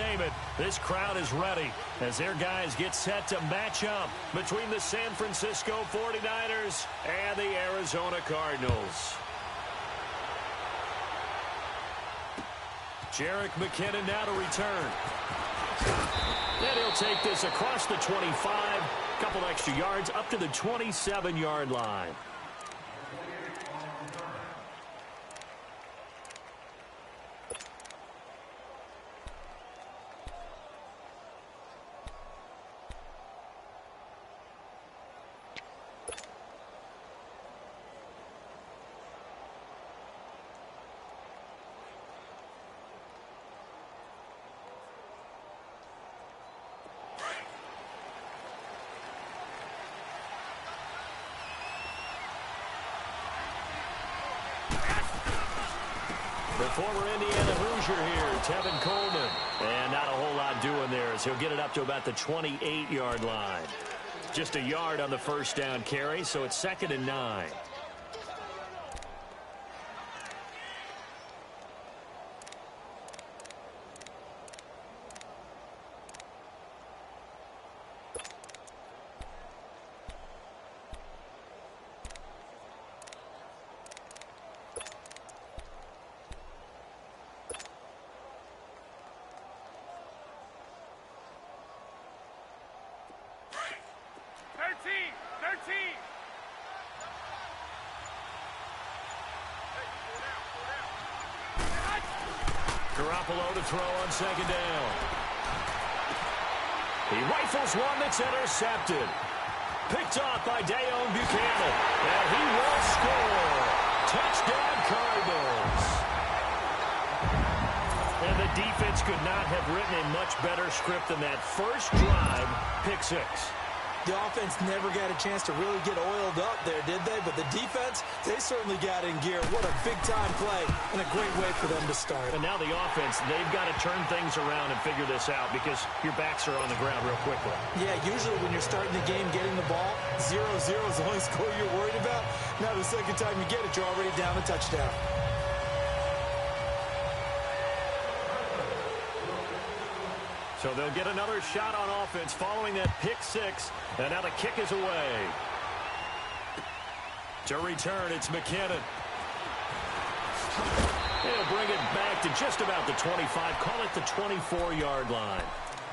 name it, this crowd is ready as their guys get set to match up between the San Francisco 49ers and the Arizona Cardinals. Jerick McKinnon now to return. And he'll take this across the 25, couple extra yards up to the 27-yard line. The former Indiana Hoosier here, Tevin Coleman. And not a whole lot doing there as he'll get it up to about the 28-yard line. Just a yard on the first down carry, so it's 2nd and 9. Garoppolo to throw on 2nd down. He rifles one that's intercepted. Picked off by Dayon Buchanan. And he will score. Touchdown Cardinals. And the defense could not have written a much better script than that first drive, pick 6. The offense never got a chance to really get oiled up there, did they? But the defense, they certainly got in gear. What a big-time play and a great way for them to start. And now the offense, they've got to turn things around and figure this out because your backs are on the ground real quickly. Yeah, usually when you're starting the game, getting the ball, 0-0 is the only score you're worried about. Now the second time you get it, you're already down a touchdown. So they'll get another shot on offense following that pick 6. And now the kick is away. To return, it's McKinnon. He'll bring it back to just about the 25. Call it the 24-yard line.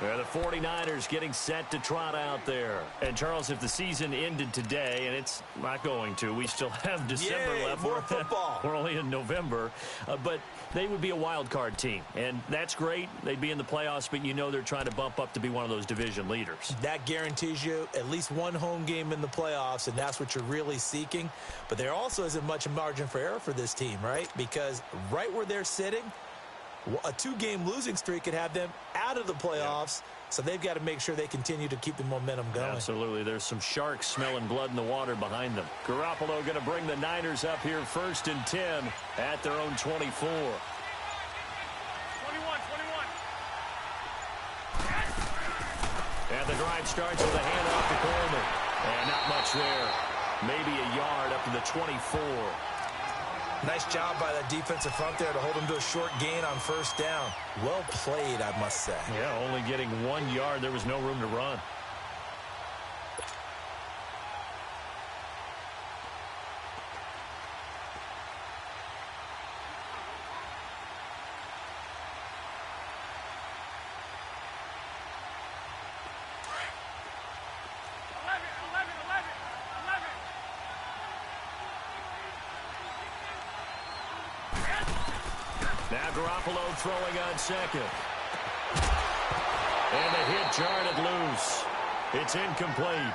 The 49ers getting set to trot out there. And, Charles, if the season ended today, and it's not going to, we still have December left. More football. We're only in November. But they would be a wild card team. And that's great. They'd be in the playoffs, but you know they're trying to bump up to be one of those division leaders. That guarantees you at least one home game in the playoffs, and that's what you're really seeking. But there also isn't much margin for error for this team, right? Because right where they're sitting, a 2-game losing streak could have them out of the playoffs, so they've got to make sure they continue to keep the momentum going. Absolutely. There's some sharks smelling blood in the water behind them. Garoppolo going to bring the Niners up here 1st and 10 at their own 24. 21. And the drive starts with a handoff to Coleman. And not much there. Maybe a yard up to the 24. Nice job by that defensive front there to hold them to a short gain on 1st down. Well played, I must say. Yeah, only getting 1 yard. There was no room to run. Now Garoppolo throwing on 2nd. And the hit jarred loose. It's incomplete.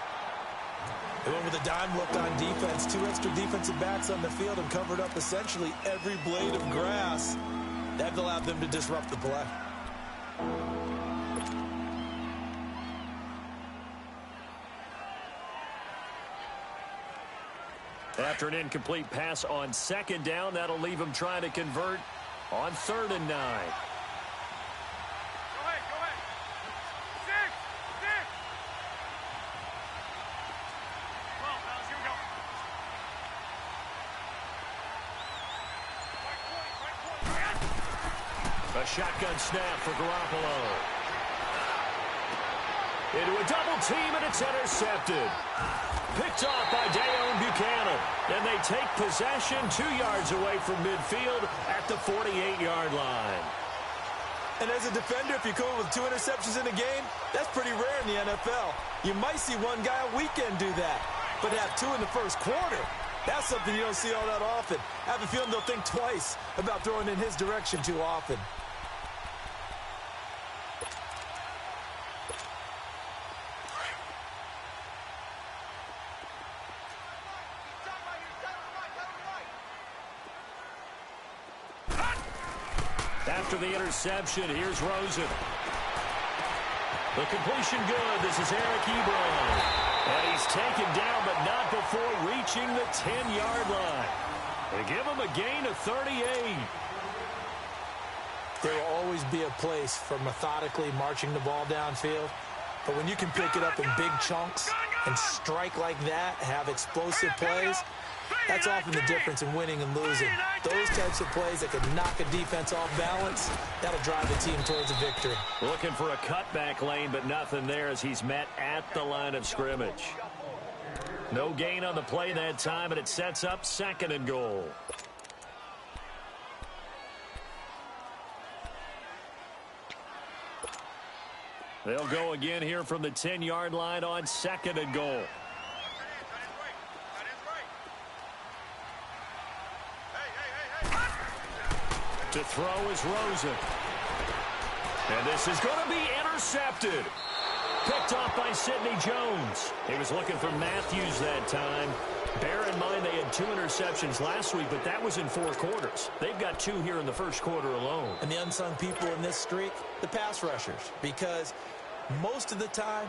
They went with a dime look on defense. 2 extra defensive backs on the field and covered up essentially every blade of grass. That allowed them to disrupt the play. After an incomplete pass on 2nd down, that'll leave him trying to convert on 3rd and 9. Go ahead. 6. Well, fellas, here we go. A shotgun snap for Garoppolo. into a double team, and it's intercepted. Picked off by Dayon Buchanan. And they take possession 2 yards away from midfield at the 48-yard line. And as a defender, if you come up with 2 interceptions in a game, that's pretty rare in the NFL. You might see one guy a weekend do that, but have 2 in the first quarter. That's something you don't see all that often. I have a feeling they'll think twice about throwing in his direction too often. After the interception, here's Rosen. The completion good. This is Eric Ebron. And he's taken down, but not before reaching the 10-yard line. They give him a gain of 38. There will always be a place for methodically marching the ball downfield. But when you can pick it up in big chunks and strike like that, have explosive plays, that's often the difference in winning and losing. Those types of plays that can knock a defense off balance, that'll drive the team towards a victory. Looking for a cutback lane, but nothing there as he's met at the line of scrimmage. No gain on the play that time, and it sets up 2nd and goal. They'll go again here from the 10-yard line on 2nd and goal. To throw is Rosen. And this is going to be intercepted. Picked off by Sidney Jones. He was looking for Matthews that time. Bear in mind they had 2 interceptions last week, but that was in 4 quarters. They've got 2 here in the first quarter alone. And the unsung people in this streak, the pass rushers, because most of the time,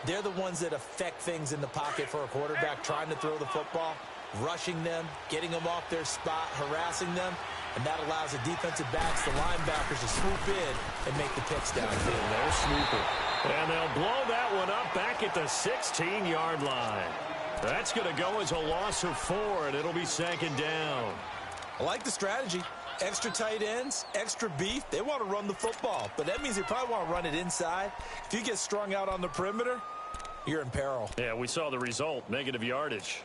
they're the ones that affect things in the pocket for a quarterback, trying to throw the football, rushing them, getting them off their spot, harassing them, and that allows the defensive backs, the linebackers, to swoop in and make the picks downfield. They're swooping. And they'll blow that one up back at the 16-yard line. That's going to go as a loss of 4, and it'll be 2nd down. I like the strategy. Extra tight ends, extra beef. They want to run the football, but that means they probably want to run it inside. If you get strung out on the perimeter, you're in peril. Yeah, we saw the result, negative yardage.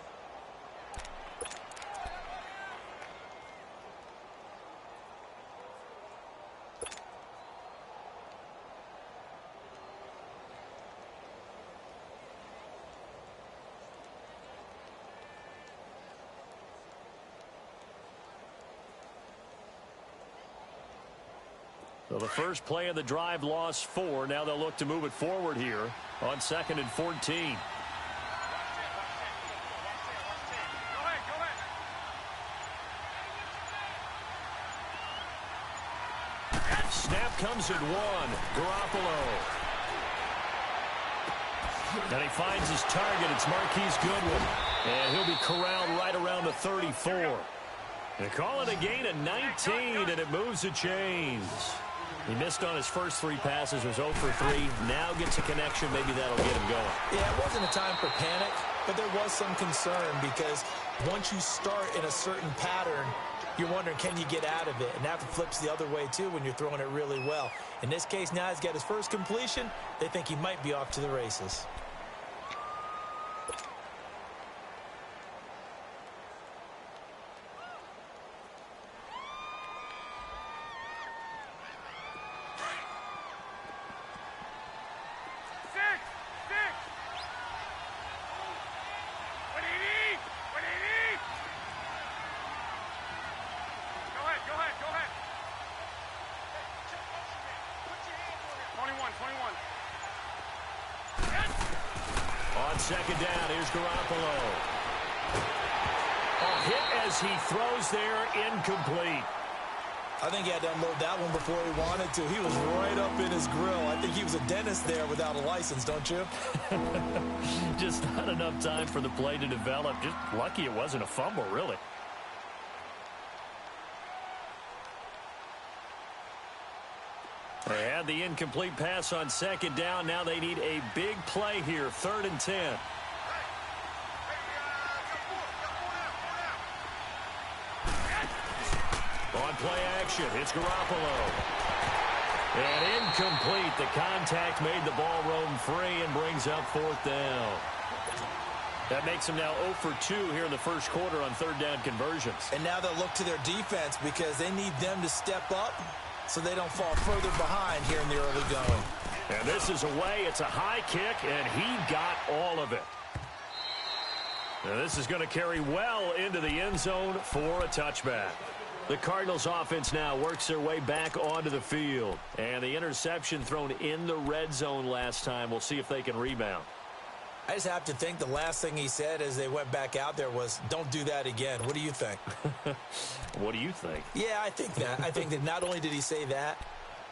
So the first play of the drive lost 4. Now they'll look to move it forward here on 2nd and 14. Snap comes at 1. Garoppolo. And he finds his target. It's Marquise Goodwin. And he'll be corralled right around the 34. They call it a gain of 19, and it moves the chains. He missed on his first 3 passes, was 0 for 3. Now gets a connection. Maybe that'll get him going. Yeah, it wasn't a time for panic, but there was some concern because once you start in a certain pattern, you're wondering, can you get out of it? And that flips the other way, too, when you're throwing it really well. In this case, now he's got his first completion. They think he might be off to the races. On 2nd down, here's Garoppolo. A hit as he throws there, incomplete. I think he had to unload that one before he wanted to. He was right up in his grill. I think he was a dentist there without a license, don't you? Just not enough time for the play to develop. Just lucky it wasn't a fumble, really. They had the incomplete pass on 2nd down. Now they need a big play here, 3rd and 10. On play action, it's Garoppolo. And incomplete. The contact made the ball roam free and brings up fourth down. That makes them now 0 for 2 here in the first quarter on third down conversions. And now they'll look to their defense because they need them to step up so they don't fall further behind here in the early going. And this is away. It's a high kick, and he got all of it. Now this is going to carry well into the end zone for a touchback. The Cardinals offense now works their way back onto the field. And the interception thrown in the red zone last time. We'll see if they can rebound. I just have to think the last thing he said as they went back out there was, don't do that again. What do you think? What do you think? Yeah, I think that. I think that not only did he say that,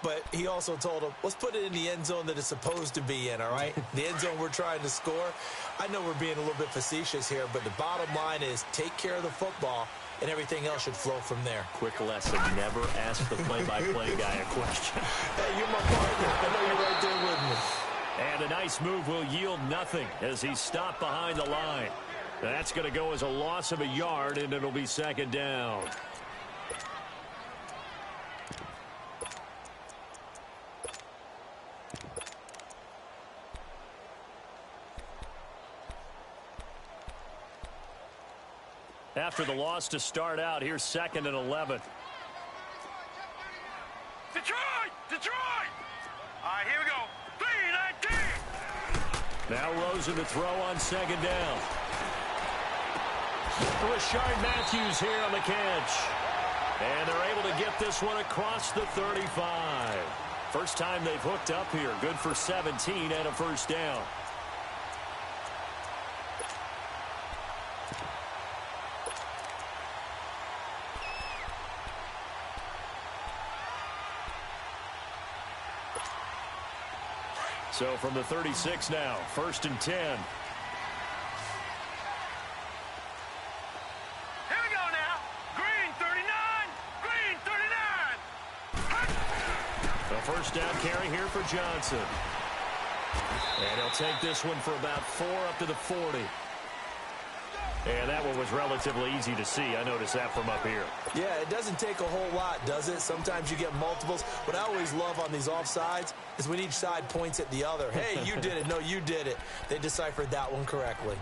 but he also told them, let's put it in the end zone that it's supposed to be in, all right? The end zone we're trying to score. I know we're being a little bit facetious here, but the bottom line is take care of the football, and everything else should flow from there. Quick lesson, never ask the play-by-play guy a question. Hey, you're my partner. I know you're right there with me. And a nice move will yield nothing as he's stopped behind the line. That's going to go as a loss of a yard, and it'll be second down. After the loss to start out, here's 2nd and 11. Detroit! Detroit! All right, here we go. 3-19. Now Rosen to throw on second down. Rashard Matthews here on the catch. And they're able to get this one across the 35. First time they've hooked up here. Good for 17 and a first down. So from the 36 now, 1st and 10. Here we go now. Green 39. Green 39. The first down carry here for Johnson. And he'll take this one for about 4 up to the 40. And that one was relatively easy to see. I noticed that from up here. Yeah, it doesn't take a whole lot, does it? Sometimes you get multiples. What I always love on these offsides is when each side points at the other. Hey, you did it. No, you did it. They deciphered that one correctly.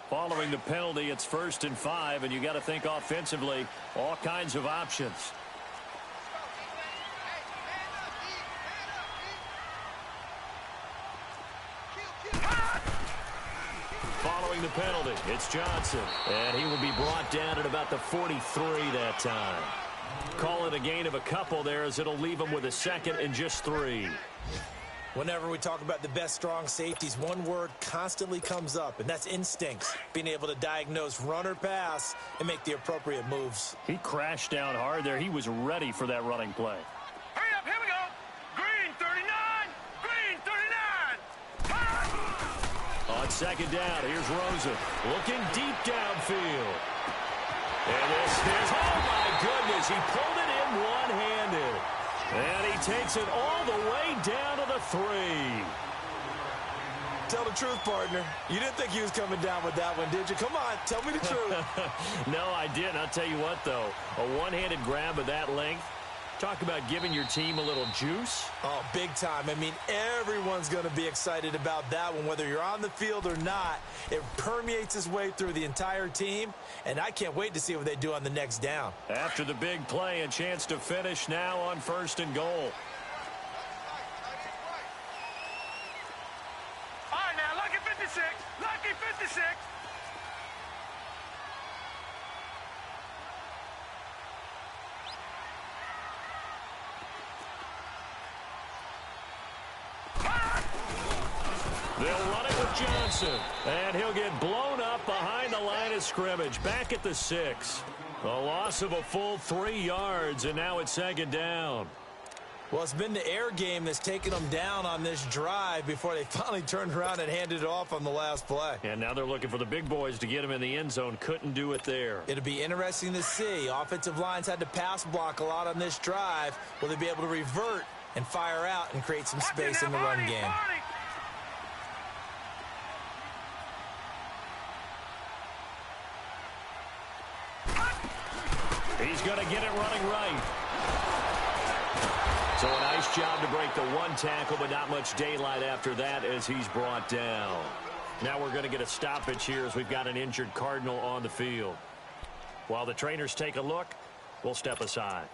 Following the penalty, it's 1st and 5, and you got to think offensively, all kinds of options. Following the penalty, it's Johnson, and he will be brought down at about the 43 that time. Call it a gain of a couple there as it'll leave him with a 2nd and just 3. Whenever we talk about the best strong safeties, one word constantly comes up, and that's instincts. Being able to diagnose run or pass and make the appropriate moves. He crashed down hard there. He was ready for that running play. Hurry up, here we go. Green 39. Green 39. On second down, here's Rosen looking deep downfield. And this is, oh my goodness, he pulled it in one-handed. And he takes it all the way down to the 3. Tell the truth, partner. You didn't think he was coming down with that one, did you? Come on, tell me the truth. No, I didn't. I'll tell you what, though. A one-handed grab of that length. Talk about giving your team a little juice. Oh, big time. I mean, everyone's going to be excited about that one, whether you're on the field or not. It permeates its way through the entire team, and I can't wait to see what they do on the next down. After the big play, a chance to finish now on 1st and goal. All right, now, lucky 56. Lucky 56. They'll run it with Johnson, and he'll get blown up behind the line of scrimmage, back at the 6. A loss of a full 3 yards, and now it's 2nd down. Well, it's been the air game that's taken them down on this drive before they finally turned around and handed it off on the last play. And now they're looking for the big boys to get him in the end zone. Couldn't do it there. It'll be interesting to see. Offensive lines had to pass block a lot on this drive. Will they be able to revert and fire out and create some space in the run game? He's going to get it running right. So a nice job to break the one tackle, but not much daylight after that as he's brought down. Now we're going to get a stoppage here as we've got an injured Cardinal on the field. While the trainers take a look, we'll step aside.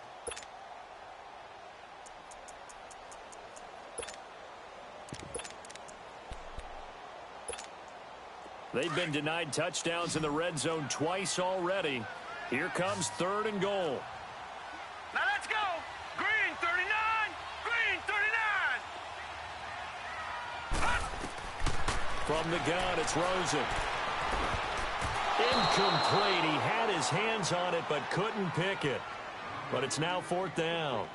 They've been denied touchdowns in the red zone twice already. Here comes 3rd and goal. Now let's go. Green 39. Green 39. From the gun, it's Rosen. Incomplete. He had his hands on it, but couldn't pick it. But it's now 4th down.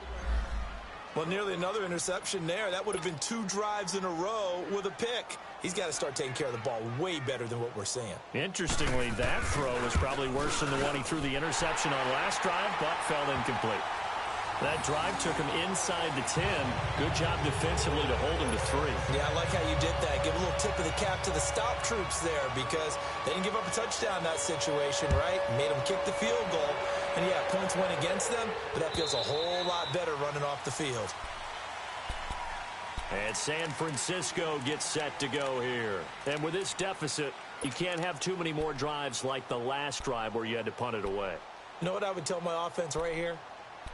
Well, nearly another interception there. That would have been 2 drives in a row with a pick. He's got to start taking care of the ball way better than what we're seeing. Interestingly, that throw was probably worse than the one he threw the interception on last drive, but fell incomplete. That drive took him inside the 10. Good job defensively to hold him to 3. Yeah, I like how you did that. Give a little tip of the cap to the stop troops there because they didn't give up a touchdown in that situation, right? Made them kick the field goal. And, yeah, points went against them, but that feels a whole lot better running off the field. And San Francisco gets set to go here. And with this deficit, you can't have too many more drives like the last drive where you had to punt it away. You know what I would tell my offense right here?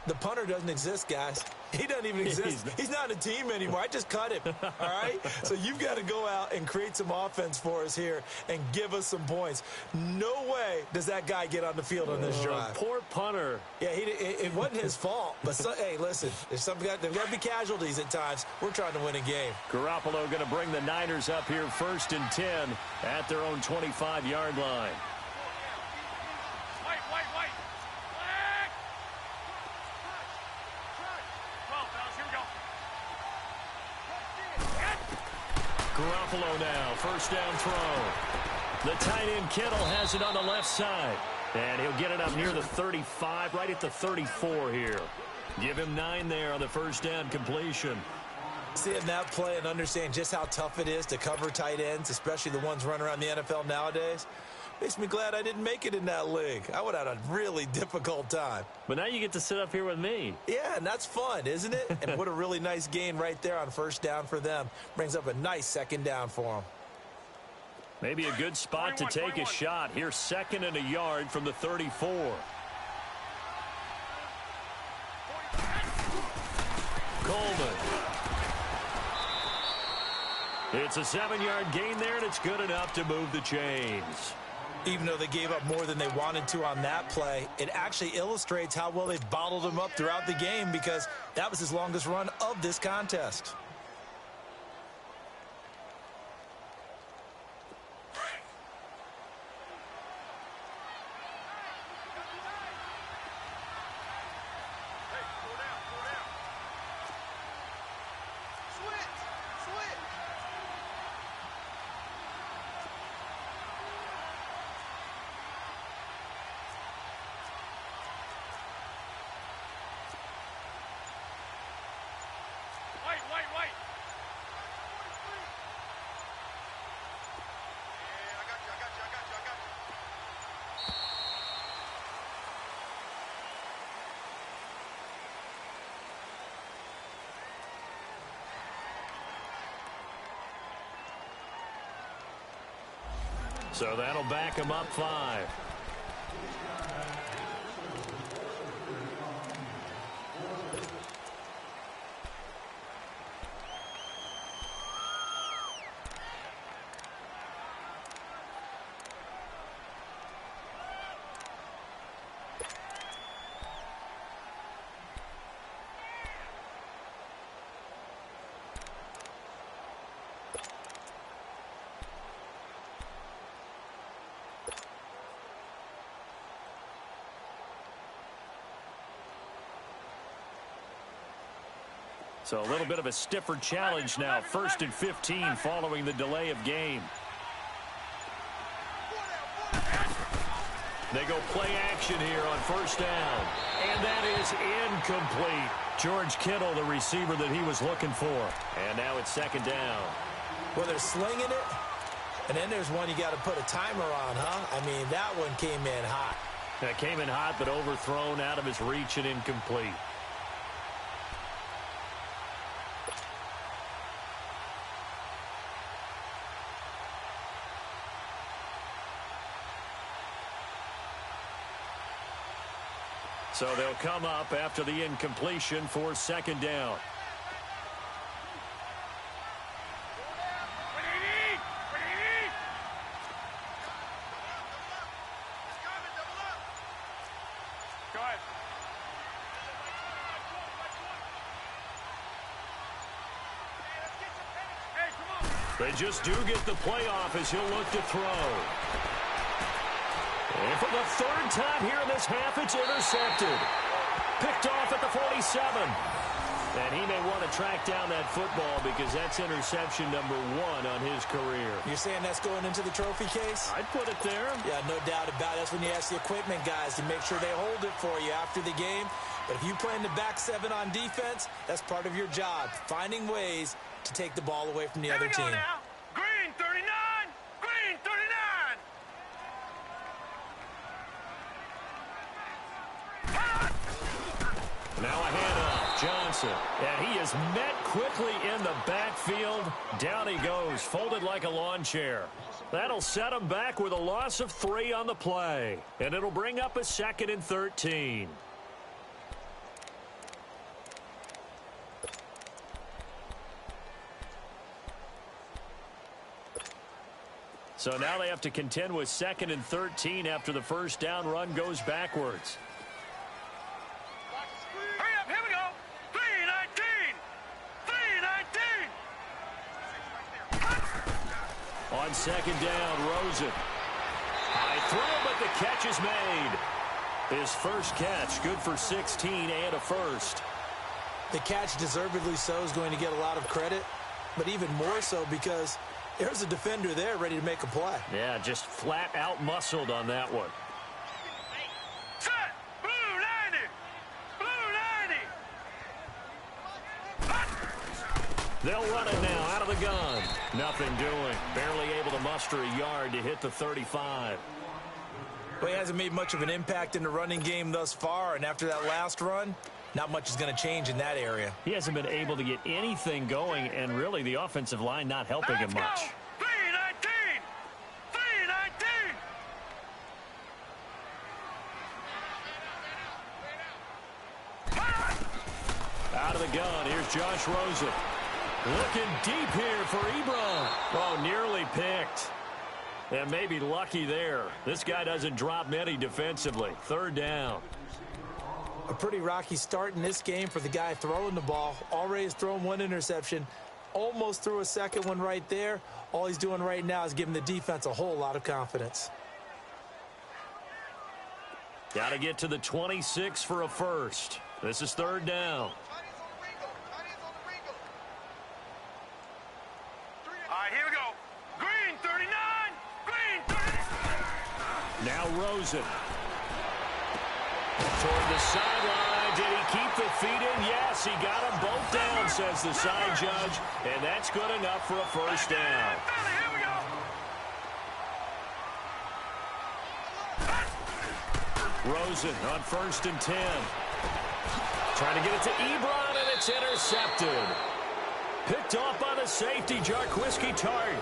The punter doesn't exist, guys. He doesn't even exist. He's not a team anymore. I just cut him, all right? So you've got to go out and create some offense for us here and give us some points. No way does that guy get on the field on this drive. Poor punter. Yeah, it wasn't his fault. But, hey, listen, there's got to be casualties at times. We're trying to win a game. Garoppolo going to bring the Niners up here 1st and 10 at their own 25-yard line. Garoppolo now, 1st down throw. The tight end Kittle has it on the left side. And he'll get it up near the 35, right at the 34 here. Give him 9 there on the 1st down completion. Seeing that play and understand just how tough it is to cover tight ends, especially the ones running around the NFL nowadays, makes me glad I didn't make it in that league. I would have had a really difficult time. But now you get to sit up here with me. Yeah, and that's fun, isn't it? And what a really nice gain right there on 1st down for them. Brings up a nice 2nd down for them. Maybe a good spot to take a shot. Here, 2nd and a yard from the 34. Coleman. It's a 7-yard gain there, and it's good enough to move the chains. Even though they gave up more than they wanted to on that play, it actually illustrates how well they've bottled him up throughout the game because that was his longest run of this contest. So that'll back him up 5. So a little bit of a stiffer challenge now. 1st and 15 following the delay of game. They go play action here on 1st down. And that is incomplete. George Kittle, the receiver that he was looking for. And now it's 2nd down. Well, they're slinging it. And then there's one you got to put a timer on, huh? I mean, that one came in hot. That came in hot, but overthrown, out of his reach, and incomplete. So they'll come up after the incompletion for 2nd down. They just do get the playoff as he'll look to throw. And for the 3rd time here in this half, it's intercepted. Picked off at the 47. And he may want to track down that football because that's interception number 1 on his career. You're saying that's going into the trophy case? I'd put it there. Yeah, no doubt about it. That's when you ask the equipment guys to make sure they hold it for you after the game. But if you play in the back 7 on defense, that's part of your job, finding ways to take the ball away from the other team. Now. Green 39! Green 39! Now a handoff, Johnson. And he is met quickly in the backfield. Down he goes, folded like a lawn chair. That'll set him back with a loss of 3 on the play. And it'll bring up a 2nd and 13. So now they have to contend with 2nd and 13 after the 1st down run goes backwards. Hurry up, here we go! 3-19! 3-19! On 2nd down, Rosen. High throw, but the catch is made. His first catch, good for 16 and a 1st. The catch, deservedly so, is going to get a lot of credit, but even more so because there's a defender there ready to make a play. Yeah, just flat out muscled on that one. Set! Blue 90! Blue 90! They'll run it now out of the gun. Nothing doing. Barely able to muster a yard to hit the 35. Well, he hasn't made much of an impact in the running game thus far, and after that last run, not much is going to change in that area. He hasn't been able to get anything going, and really the offensive line not helping him much. 3-19! 3-19! Out of the gun, here's Josh Rosen. Looking deep here for Ebron. Oh, nearly picked. And maybe lucky there. This guy doesn't drop many defensively. 3rd down. A pretty rocky start in this game for the guy throwing the ball. Already has thrown 1 interception. Almost threw a 2nd one right there. All he's doing right now is giving the defense a whole lot of confidence. Got to get to the 26 for a 1st. This is 3rd down. All right, here we go. Green 39! Green 39! Now Rosen. Toward the sideline. Did he keep the feet in? Yes, he got them both down, says the side judge. And that's good enough for a 1st down. Here we go. Rosen on 1st and 10. Trying to get it to Ebron, and it's intercepted. Picked off by the safety, Jarquiski Tart.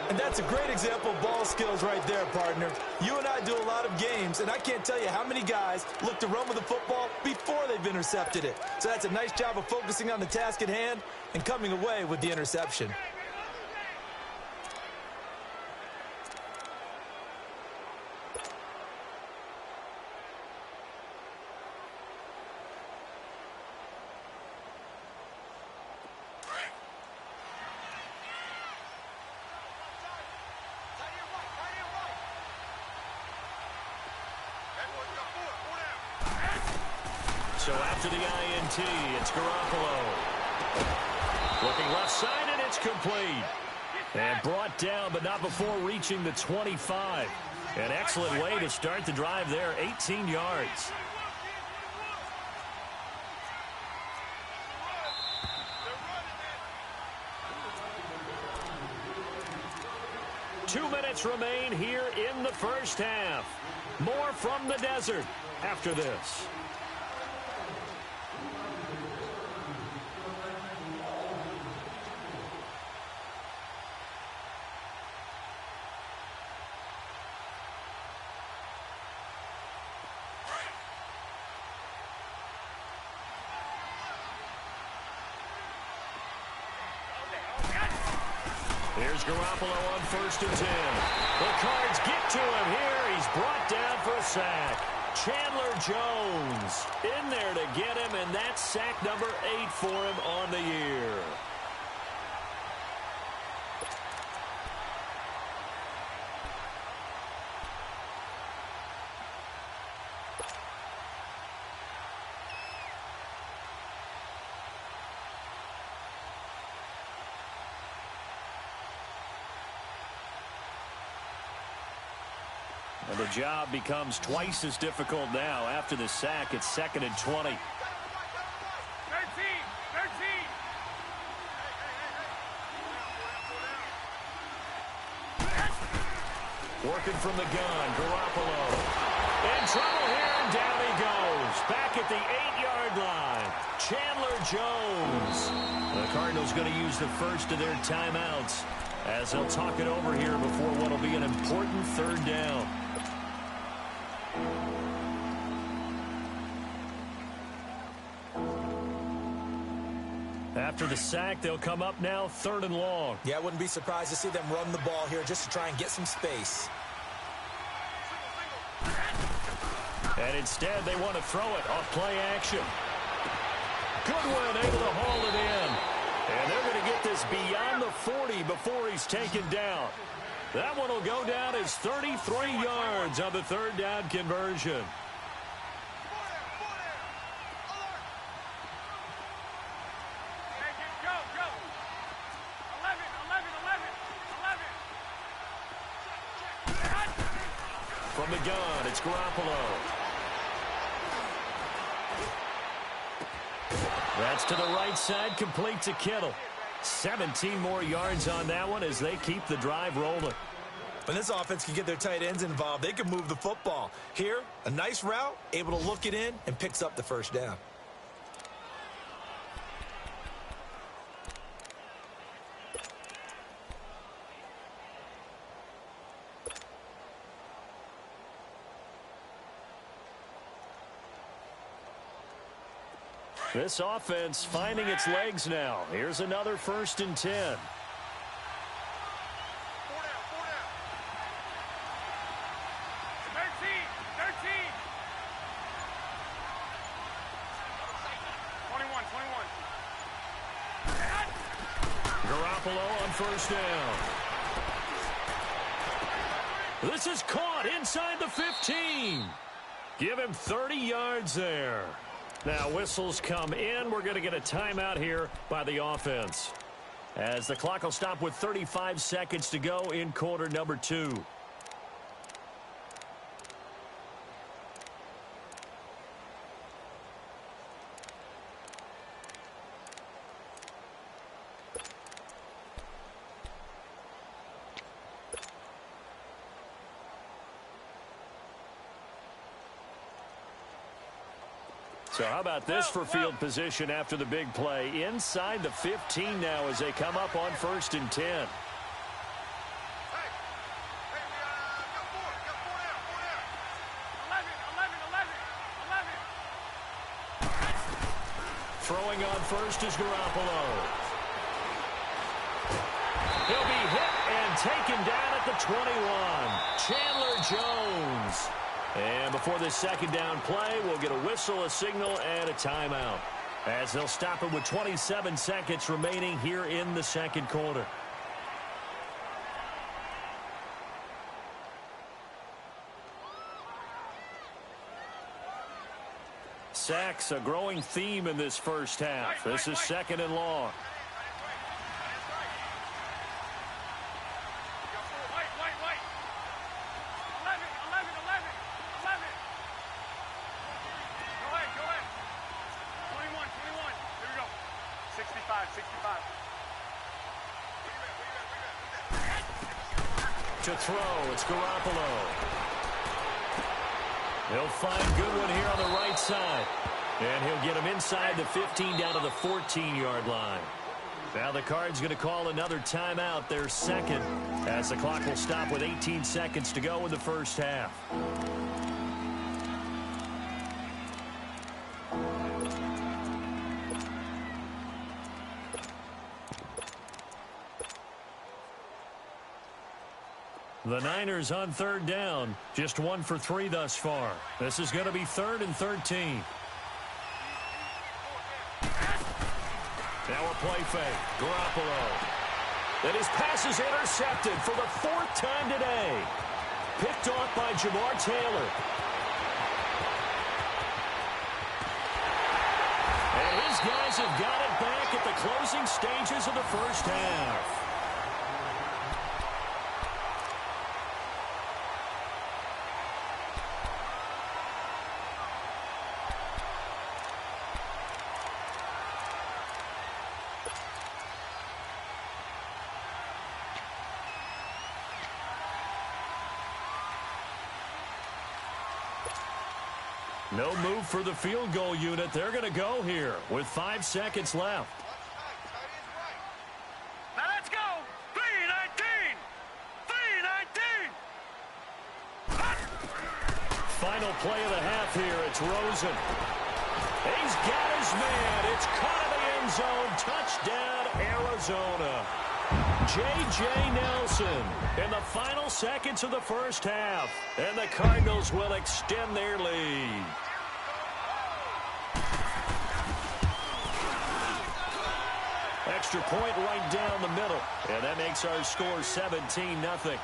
And that's a great example of ball skills right there, partner. You and I do a lot of games, and I can't tell you how many guys look to run with the football before they've intercepted it. So that's a nice job of focusing on the task at hand and coming away with the interception. So after the INT, it's Garoppolo. Looking left side, and it's complete. And brought down, but not before reaching the 25. An excellent way to start the drive there, 18 yards. Two minutes remain here in the first half. More from the desert after this. Here's Garoppolo on 1st and 10. The Cards get to him here. He's brought down for a sack. Chandler Jones in there to get him, and that's sack number 8 for him on the year. And the job becomes twice as difficult now. After the sack, it's 2nd and 20. 13. Working from the gun, Garoppolo. In trouble here, and down he goes. Back at the 8-yard line. Chandler Jones. The Cardinals going to use the first of their timeouts as they'll talk it over here before what will be an important 3rd down. After the sack, they'll come up now 3rd and long. Yeah, I wouldn't be surprised to see them run the ball here just to try and get some space. And instead, they want to throw it off play action. Goodwin able to haul it in. And they're going to get this beyond the 40 before he's taken down. That one will go down as 33 yards on the 3rd down conversion. From the gun, it's Garoppolo. That's to the right side, complete to Kittle. 17 more yards on that one as they keep the drive rolling. When this offense can get their tight ends involved, they can move the football. Here, a nice route, able to look it in, and picks up the 1st down. This offense finding its legs now. Here's another 1st and 10. 4 down. 13. 21. Garoppolo on 1st down. This is caught inside the 15. Give him 30 yards there. Now whistles come in. We're going to get a timeout here by the offense, as the clock will stop with 35 seconds to go in quarter number 2. So how about this for field position after the big play? Inside the 15 now as they come up on 1st and 10. Throwing on 1st is Garoppolo. He'll be hit and taken down at the 21. Chandler Jones. And before this 2nd down play, we'll get a whistle, a signal, and a timeout, as they'll stop it with 27 seconds remaining here in the 2nd quarter. sacks, a growing theme in this first half. This is 2nd and long. To throw, it's Garoppolo. He'll find Goodwin here on the right side. And he'll get him inside the 15 down to the 14-yard line. Now the Cards going to call another timeout, their second, as the clock will stop with 18 seconds to go in the first half. The Niners on 3rd down, just 1 for 3 thus far. This is going to be 3rd and 13. Now a play fake. Garoppolo. And his pass is intercepted for the 4th time today. Picked off by Jamar Taylor. And his guys have got it back at the closing stages of the first half. No move for the field goal unit. They're going to go here with 5 seconds left. Now let's go. 3:19. 3:19. Final play of the half here. It's Rosen. He's got his man. It's caught in the end zone. Touchdown, Arizona. J.J. Nelson in the final seconds of the first half. And the Cardinals will extend their lead. Extra point right down the middle. And that makes our score 17-0.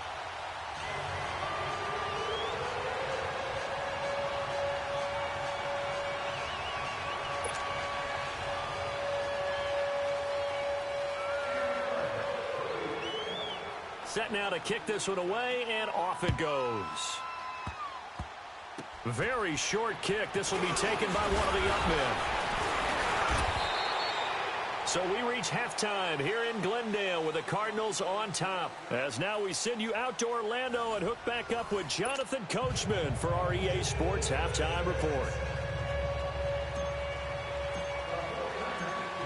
Set now to kick this one away, and off it goes. Very short kick. This will be taken by one of the up men. So we reach halftime here in Glendale with the Cardinals on top. As now we send you out to Orlando and hook back up with Jonathan Coachman for our EA Sports Halftime Report.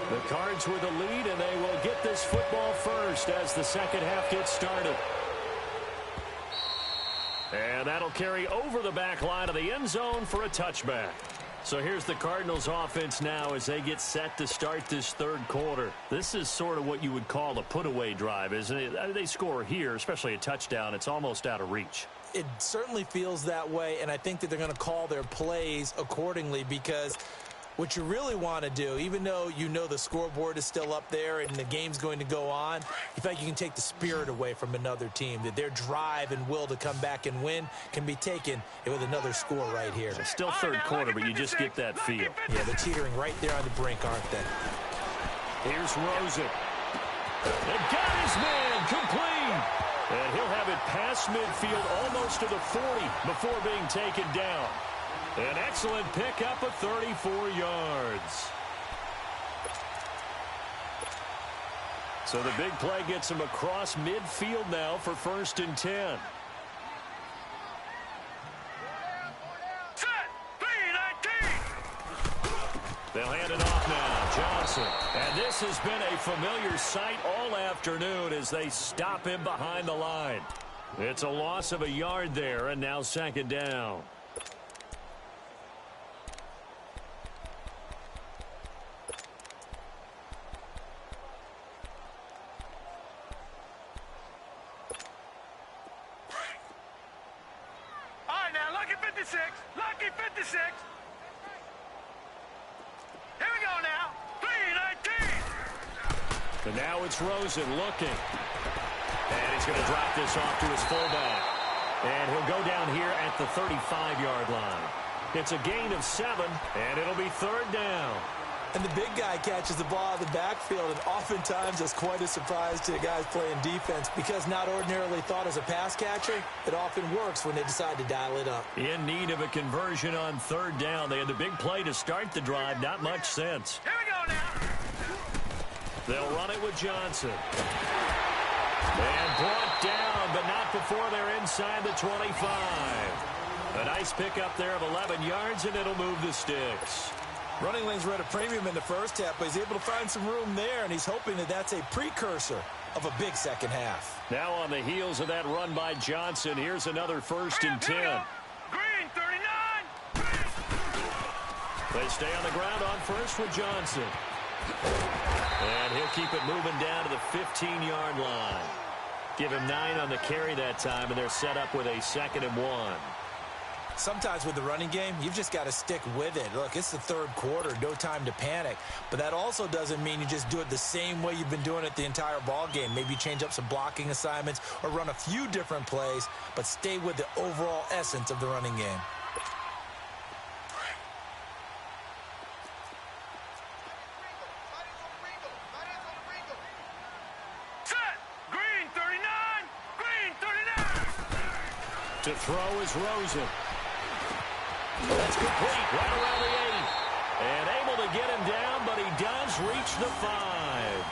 The Cards with the lead, and they will get this football first as the second half gets started. And that'll carry over the back line of the end zone for a touchback. So here's the Cardinals offense now as they get set to start this third quarter. This is sort of what you would call a put-away drive, isn't it? They score here, especially a touchdown. It's almost out of reach. It certainly feels that way, and I think that they're going to call their plays accordingly, because what you really want to do, even though you know the scoreboard is still up there and the game's going to go on, you feel like you can take the spirit away from another team, that their drive and will to come back and win can be taken with another score right here. It's still third quarter, but you just get that feel. Yeah, they're teetering right there on the brink, aren't they? Here's Rosen. They got his man complete. And he'll have it past midfield almost to the 40 before being taken down. An excellent pickup of 34 yards. So the big play gets him across midfield now for 1st and 10. Set. 3:19. They'll hand it off now. Johnson. And this has been a familiar sight all afternoon as they stop him behind the line. It's a loss of a yard there, and now 2nd down. Lucky 56. Here we go now. 3:19. And now it's Rosen looking. And he's going to drop this off to his fullback. And he'll go down here at the 35-yard line. It's a gain of 7, and it'll be 3rd down. And the big guy catches the ball out of the backfield, and oftentimes it's quite a surprise to guys playing defense because not ordinarily thought as a pass catcher, it often works when they decide to dial it up. In need of a conversion on 3rd down. They had the big play to start the drive. Not much sense. Here we go now. They'll run it with Johnson. And brought down, but not before they're inside the 25. A nice pickup there of 11 yards, and it'll move the sticks. Running lanes were at a premium in the first half, but he's able to find some room there, and he's hoping that that's a precursor of a big second half. Now on the heels of that run by Johnson, here's another 1st and 10. Green 39. They stay on the ground on 1st with Johnson. And he'll keep it moving down to the 15-yard line. Give him 9 on the carry that time, and they're set up with a 2nd and 1. Sometimes with the running game, you've just got to stick with it. Look, it's the 3rd quarter, no time to panic. But that also doesn't mean you just do it the same way you've been doing it the entire ball game. Maybe change up some blocking assignments or run a few different plays, but stay with the overall essence of the running game. Set. Green 39. Green 39. To throw is Rosen. That's complete right around the 8. And able to get him down, but he does reach the 5.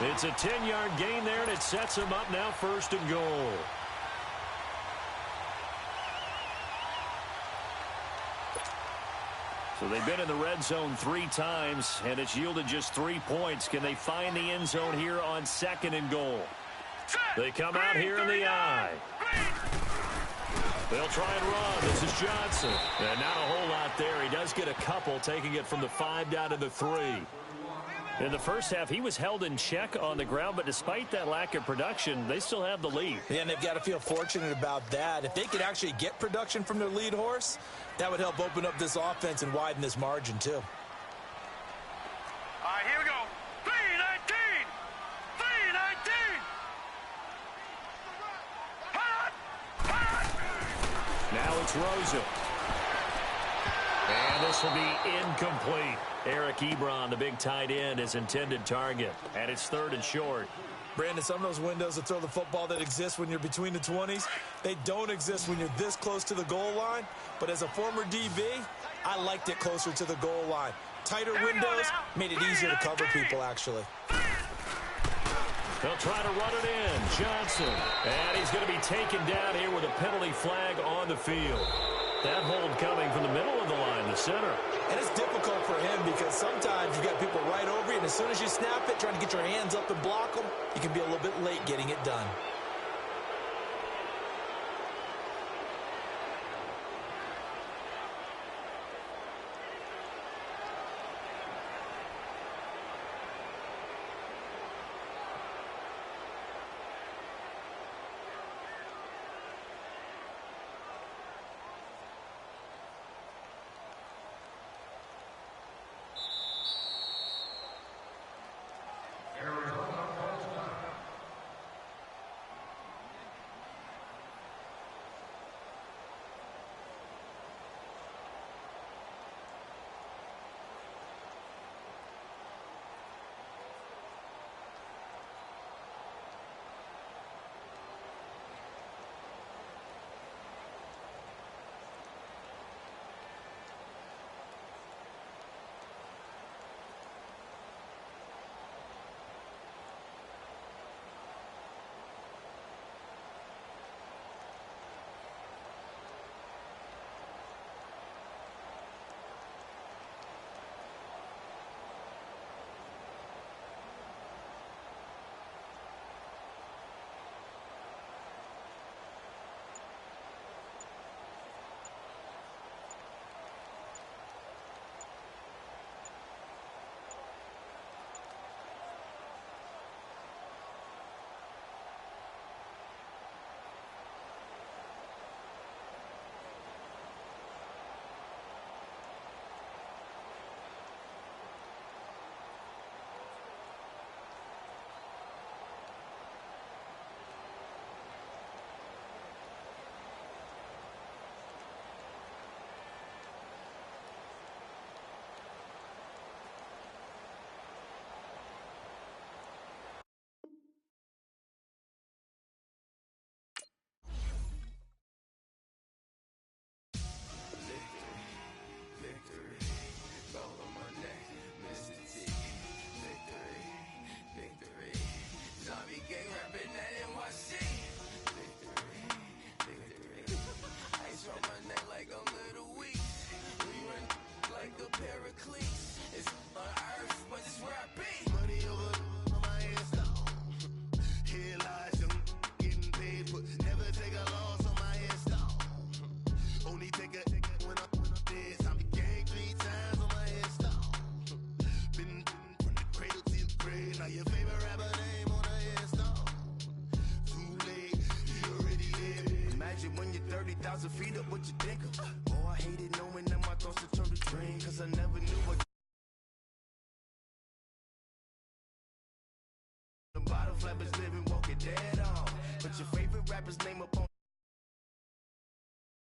It's a 10-yard gain there, and it sets him up now 1st and goal. So they've been in the red zone 3 times, and it's yielded just 3 points. Can they find the end zone here on 2nd and goal? They come out here in the I. They'll try and run. This is Johnson. And not a whole lot there. He does get a couple, taking it from the 5 down to the 3. In the first half, he was held in check on the ground, but despite that lack of production, they still have the lead. Yeah, and they've got to feel fortunate about that. If they could actually get production from their lead horse, that would help open up this offense and widen this margin, too. All right, here we go. 319. 319. Now it's Rosen. And this will be incomplete. Eric Ebron, the big tight end, is intended target. And it's 3rd and short. Brandon, some of those windows to throw the football that exist when you're between the 20s, they don't exist when you're this close to the goal line. But as a former DB, I liked it closer to the goal line. Tighter windows made it easier to cover people, actually. They'll try to run it in. Johnson. And he's going to be taken down here with a penalty flag on the field. That hold coming from the middle of the line, the center. And it's difficult for him because sometimes you got people right over you, and as soon as you snap it, trying to get your hands up and block them, you can be a little bit late getting it done. rise and feed up what you think of. Oh, I hated knowing that my thoughts would turn to dream, cause I never knew what the bottle flappers living, walking dead on. Put your favorite rapper's name up on